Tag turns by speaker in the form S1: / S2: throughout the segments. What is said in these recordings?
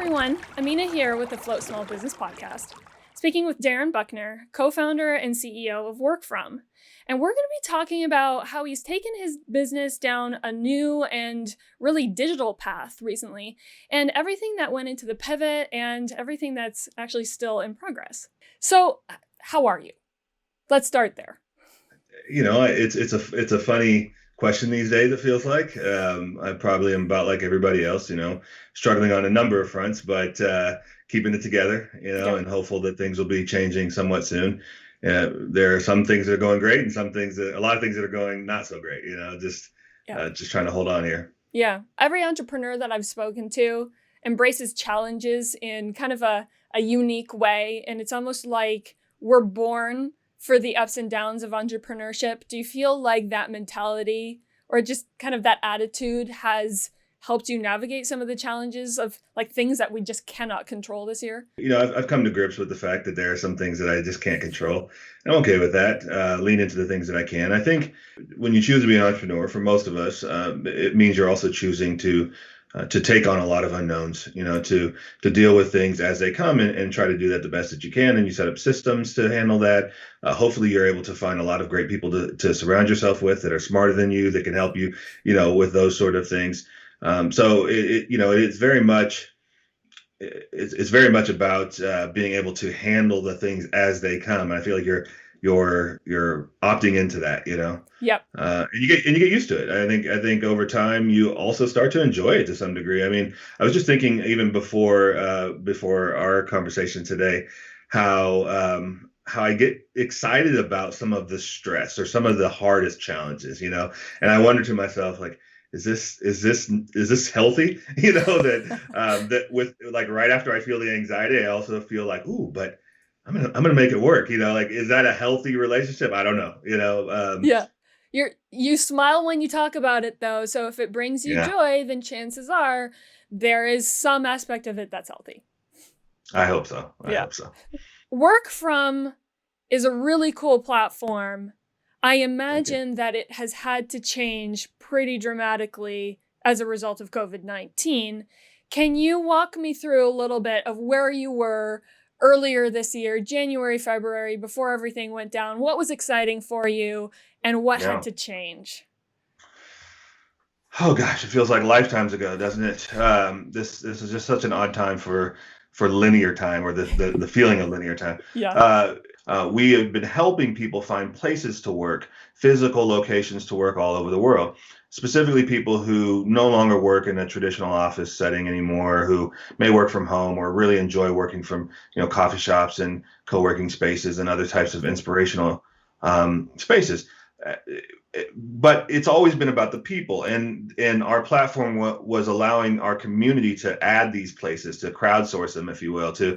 S1: everyone, Amina here with the Float Small Business Podcast, speaking with Darren Buckner, co-founder and CEO of Workfrom. And we're going to be talking about how he's taken his business down a new and really digital path recently, and everything that went into the pivot and everything that's actually still in progress. So, how are you? Let's start there.
S2: You know, it's a funny question these days. It feels like I probably am about like everybody else, struggling on a number of fronts, but keeping it together,
S1: Yep.
S2: and hopeful that things will be changing somewhat soon. There are some things that are going great, and a lot of things that are going not so great. Just trying to hold on here.
S1: Yeah. Every entrepreneur that I've spoken to embraces challenges in kind of a unique way. And it's almost like we're born for the ups and downs of entrepreneurship. Do you feel like that mentality or just kind of that attitude has helped you navigate some of the challenges of like things that we just cannot control this year?
S2: I've come to grips with the fact that there are some things that I just can't control. I'm okay with that. Lean into the things that I can. I think when you choose to be an entrepreneur, for most of us, it means you're also choosing to take on a lot of unknowns, to deal with things as they come and try to do that the best that you can. And you set up systems to handle that. Hopefully you're able to find a lot of great people to surround yourself with that are smarter than you, that can help you, with those sort of things. So it's very much about being able to handle the things as they come. And I feel like you're opting into that,
S1: Yep.
S2: and you get used to it. I think over time you also start to enjoy it to some degree. I mean, I was just thinking even before our conversation today, how I get excited about some of the stress or some of the hardest challenges, and I wonder to myself, like, is this healthy? That with like right after I feel the anxiety, I also feel like, ooh, but I'm gonna make it work. Like, is that a healthy relationship? I don't know.
S1: Yeah. You smile when you talk about it though. So if it brings you
S2: Yeah,
S1: joy, then chances are there is some aspect of it that's healthy.
S2: I hope so. I
S1: Yeah.
S2: hope so.
S1: Workfrom is a really cool platform. I
S2: Thank you.
S1: imagine that it has had to change pretty dramatically as a result of COVID-19. Can you walk me through a little bit of where you were earlier this year, January, February, before everything went down? What was exciting for you and what had
S2: Yeah.
S1: to change?
S2: Oh gosh, it feels like lifetimes ago, doesn't it? This is just such an odd time for linear time, or the feeling of linear time.
S1: Yeah.
S2: Uh, we have been helping people find places to work, physical locations to work all over the world. Specifically, people who no longer work in a traditional office setting anymore, who may work from home or really enjoy working from coffee shops and co-working spaces and other types of inspirational spaces. Uh, but it's always been about the people, and our platform was allowing our community to add these places, to crowdsource them, if you will, to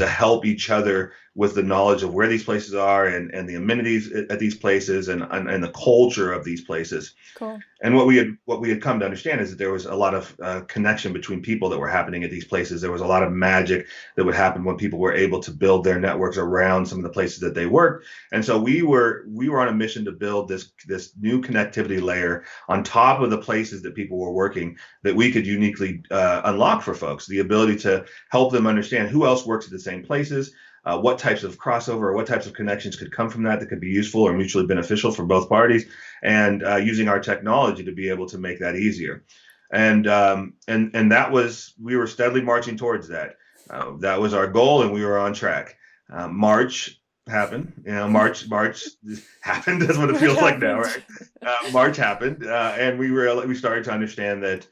S2: help each other with the knowledge of where these places are, and the amenities at these places, and the culture of these places.
S1: Cool.
S2: And what we had come to understand is that there was a lot of connection between people that were happening at these places. There was a lot of magic that would happen when people were able to build their networks around some of the places that they worked. And so we were on a mission to build this new connectivity layer on top of the places that people were working, that we could uniquely unlock for folks the ability to help them understand who else works at the same places. What types of crossover or what types of connections could come from that could be useful or mutually beneficial for both parties, and using our technology to be able to make that easier. And that was, we were steadily marching towards that. That was our goal, and we were on track. March happened. March happened. That's what it
S1: What
S2: feels like now,
S1: happened?
S2: right? March happened, and we started to understand that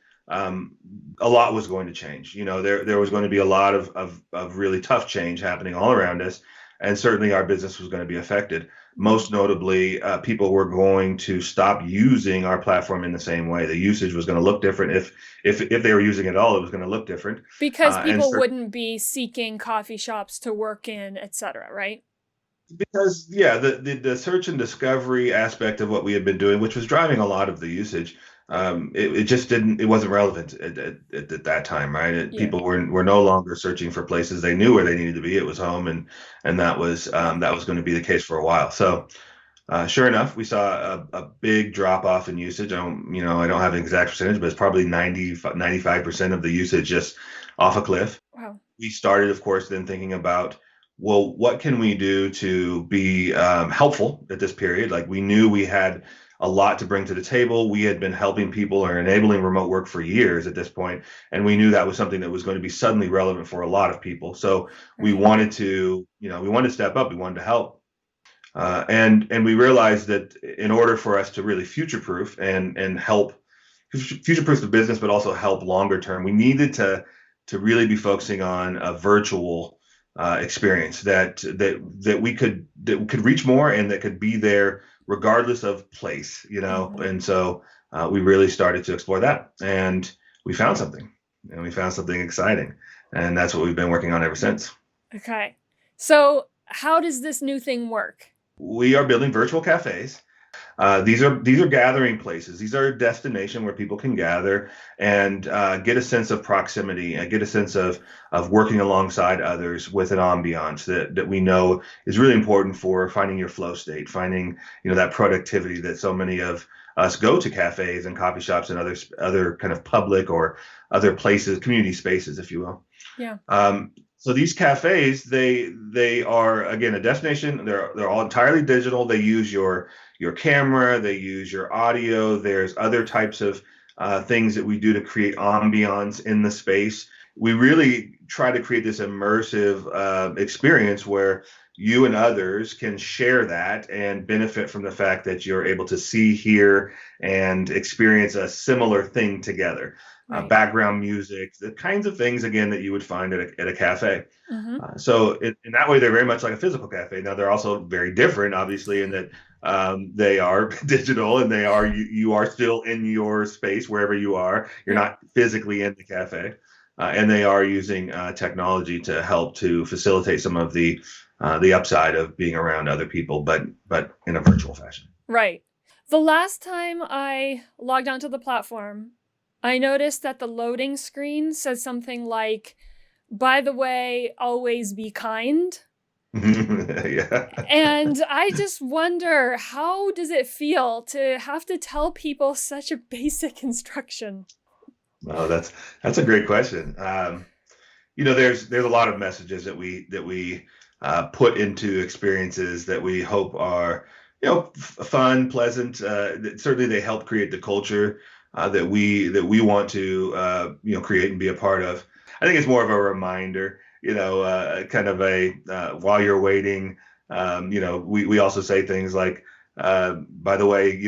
S2: a lot was going to change. There was going to be a lot of really tough change happening all around us, and certainly our business was going to be affected. Most notably, people were going to stop using our platform in the same way. The usage was going to look different. If they were using it at all, it was going to look different.
S1: Because
S2: And
S1: people wouldn't be seeking coffee shops to work in, etc., right?
S2: because yeah, the search and discovery aspect of what we had been doing, which was driving a lot of the usage, it just didn't, it wasn't relevant at that time, right?
S1: Yeah.
S2: People were no longer searching for places. They knew where they needed to be. It was home, and that was going to be the case for a while. So sure enough, we saw a big drop off in usage. I don't have an exact percentage, but it's probably 95% of the usage just off a cliff.
S1: Wow.
S2: We started, of course, then thinking about, well, what can we do to be helpful at this period? Like we knew we had a lot to bring to the table. We had been helping people or enabling remote work for years at this point, and we knew that was something that was going to be suddenly relevant for a lot of people. So we
S1: Right.
S2: wanted to, we wanted to step up. We wanted to help. And we realized that in order for us to really future-proof and help future-proof the business, but also help longer term, we needed to really be focusing on a virtual experience that could reach more and that could be there regardless of place,
S1: Mhm.
S2: And so we really started to explore that, and we found something, and we found something exciting, and that's what we've been working on ever since.
S1: Okay. So, how does this new thing work?
S2: We are building virtual cafes. These are gathering places. These are a destination where people can gather and get a sense of proximity and get a sense of working alongside others with an ambiance that we know is really important for finding your flow state, finding that productivity that so many of us go to cafes and coffee shops and other kind of public or other places, community spaces, if you will.
S1: Yeah.
S2: So these cafes, they are again a destination. They're all entirely digital. They use your camera. They use your audio. There's other types of things that we do to create ambiance in the space. We really try to create this immersive experience where you and others can share that and benefit from the fact that you're able to see, hear, and experience a similar thing together.
S1: Right.
S2: Background music, the kinds of things, again, that you would find at a cafe.
S1: Mhm.
S2: So in that way, they're very much like a physical cafe. Now, they're also very different, obviously, in that they are digital and you are still in your space wherever you are. You're
S1: Yeah.
S2: not physically in the cafe. And they are using technology to help to facilitate some of the upside of being around other people, but in a virtual fashion.
S1: Right. The last time I logged onto the platform, I noticed that the loading screen says something like, "By the way, always be kind."
S2: Yeah.
S1: And I just wonder, how does it feel to have to tell people such a basic instruction?
S2: Oh, that's a great question. There's a lot of messages that we put into experiences that we hope are fun, pleasant. Certainly, they help create the culture that we want to create and be a part of. I think it's more of a reminder, kind of a while you're waiting. We also say things like, by the way,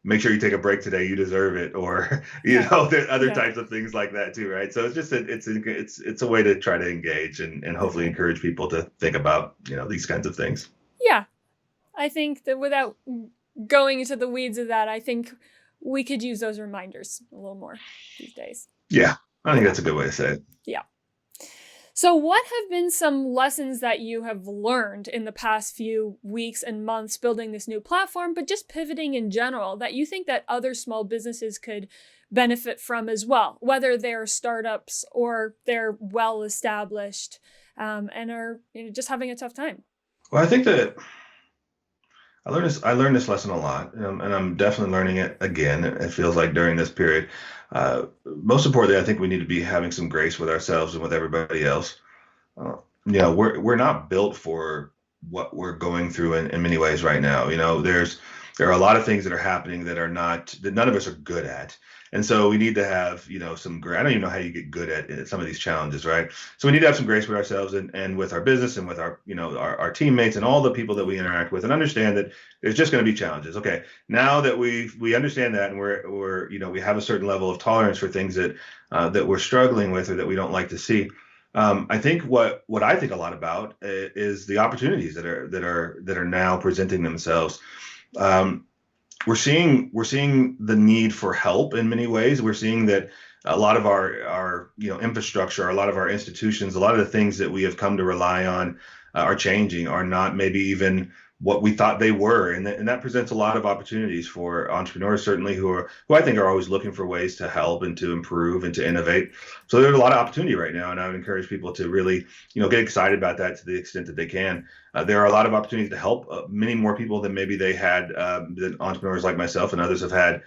S2: make sure you take a break today. You deserve it, or
S1: Okay.
S2: there are other
S1: Yeah.
S2: types of things like that too, right? So it's just it's a way to try to engage and hopefully
S1: Okay.
S2: encourage people to think about these kinds of things.
S1: Yeah. I think that without going into the weeds of that, I think we could use those reminders a little more these days.
S2: Yeah, I think
S1: Yeah.
S2: that's a good way to say it.
S1: Yeah. So, what have been some lessons that you have learned in the past few weeks and months building this new platform, but just pivoting in general, that you think that other small businesses could benefit from as well, whether they're startups or they're well established, and are just having a tough time?
S2: Well, I think that I learned this lesson a lot, and I'm definitely learning it again. It feels like during this period. Most importantly, I think we need to be having some grace with ourselves and with everybody else. Uh, we're not built for what we're going through in many ways right now. There are a lot of things that are happening that none of us are good at. And so we need to have, some grace. I don't even know how you get good at some of these challenges, right? So we need to have some grace with ourselves and with our business and with our teammates and all the people that we interact with, and understand that there's just going to be challenges. Okay, now that we understand that, and we have a certain level of tolerance for things that we're struggling with or that we don't like to see. I think what I think a lot about is the opportunities that are now presenting themselves. Um, we're seeing the need for help in many ways. We're seeing that a lot of our infrastructure, a lot of our institutions, a lot of the things that we have come to rely on are changing, are not maybe even what we thought they were, and that presents a lot of opportunities for entrepreneurs, certainly who I think are always looking for ways to help and to improve and to innovate. So there's a lot of opportunity right now, and I would encourage people to really get excited about that to the extent that they can. there are a lot of opportunities to help many more people than maybe they had, than entrepreneurs like myself and others have had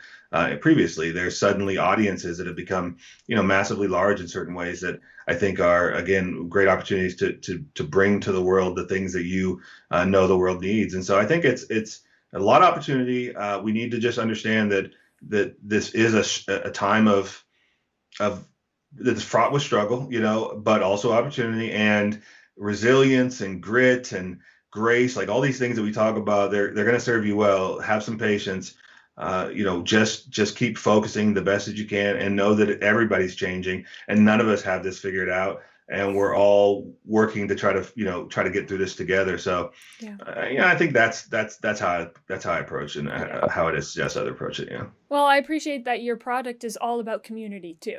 S2: previously. There's suddenly audiences that have become, massively large in certain ways that I think are, again, great opportunities to bring to the world the things that you know the world needs. And so I think it's a lot of opportunity. We need to just understand that this is a time of that's fraught with struggle, but also opportunity and resilience and grit and grace, like all these things that we talk about. They're going to serve you well. Have some patience. Just keep focusing the best that you can, and know that everybody's changing, and none of us have this figured out, and we're all working to try to get through this together. So,
S1: Yeah.
S2: I think that's how I approach it, and how it is suggest other approach it. Yeah.
S1: Well, I appreciate that your product is all about community too.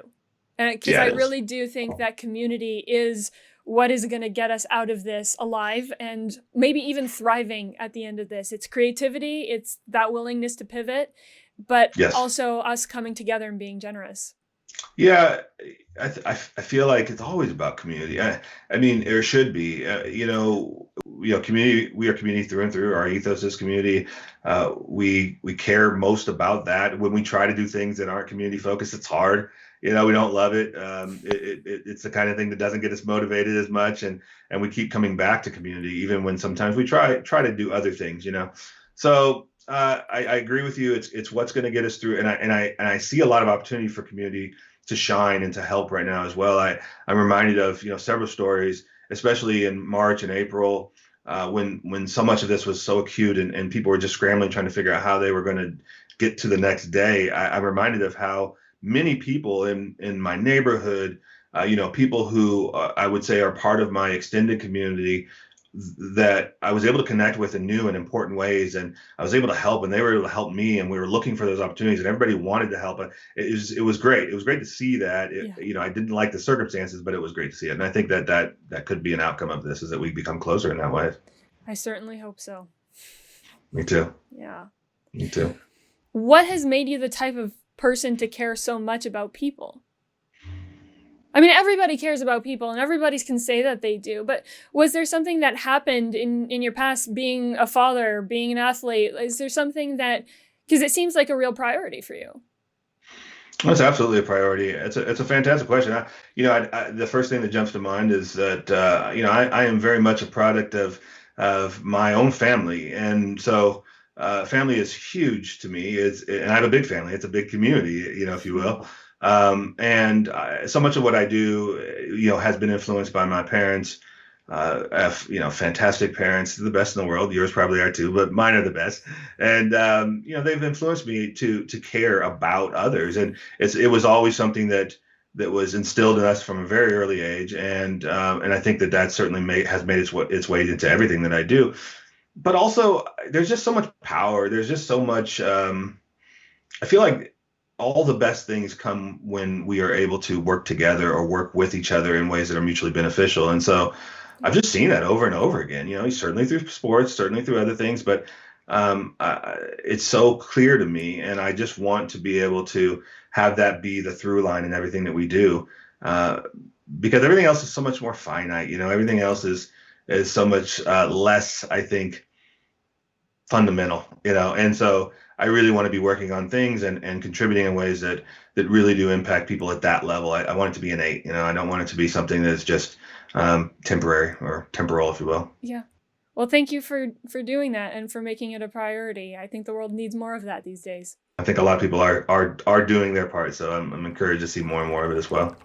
S1: And because I
S2: Yeah, it is.
S1: really do think that community is what is going to get us out of this alive and maybe even thriving at the end of this. It's creativity, it's that willingness to pivot, but
S2: Yes.
S1: also us coming together and being generous.
S2: Yeah, I feel like it's always about community. I mean, there should be. Community. We are community through and through. Our ethos is community. We care most about that. When we try to do things that aren't community focused, it's hard. We don't love it. It's the kind of thing that doesn't get us motivated as much, and we keep coming back to community even when sometimes we try to do other things. So I agree with you. It's what's going to get us through, and I see a lot of opportunity for community to shine and to help right now as well. I'm reminded of several stories, especially in March and April, when so much of this was so acute, and people were just scrambling trying to figure out how they were going to get to the next day. I'm reminded of how many people in my neighborhood, people who I would say are part of my extended community, that I was able to connect with in new and important ways, and I was able to help, and they were able to help me, and we were looking for those opportunities, and everybody wanted to help. It was great. It was great to see that. I didn't like the circumstances, but it was great to see it, and I think that could be an outcome of this, is that we become closer in that way.
S1: I certainly hope so.
S2: Me too.
S1: Yeah.
S2: Me too.
S1: What has made you the type of person to care so much about people? I mean, everybody cares about people, and everybody can say that they do, but was there something that happened in your past, being a father, being an athlete? Is there something because it seems like a real priority for you?
S2: That's absolutely a priority. It's a fantastic question. The first thing that jumps to mind is that I am very much a product of my own family, and so family is huge to me. And I have a big family. It's a big community, if you will. And so much of what I do, has been influenced by my parents. I have, fantastic parents, the best in the world. Yours probably are too, but mine are the best. And they've influenced me to care about others, and it was always something that was instilled in us from a very early age, and I think that certainly has made its way into everything that I do. But also, there's just so much power. There's just so much. I feel like all the best things come when we are able to work together or work with each other in ways that are mutually beneficial. And so I've just seen that over and over again, certainly through sports, certainly through other things, but it's so clear to me. And I just want to be able to have that be the through line in everything that we do, because everything else is so much more finite. Everything else is so much less, I think, fundamental, and so I really want to be working on things and contributing in ways that really do impact people at that level. I want it to be innate. I don't want it to be something that's just temporary or temporal, if you will.
S1: Yeah. Well, thank you for doing that and for making it a priority. I think the world needs more of that these days.
S2: I think a lot of people are doing their part, so I'm encouraged to see more and more of it as well.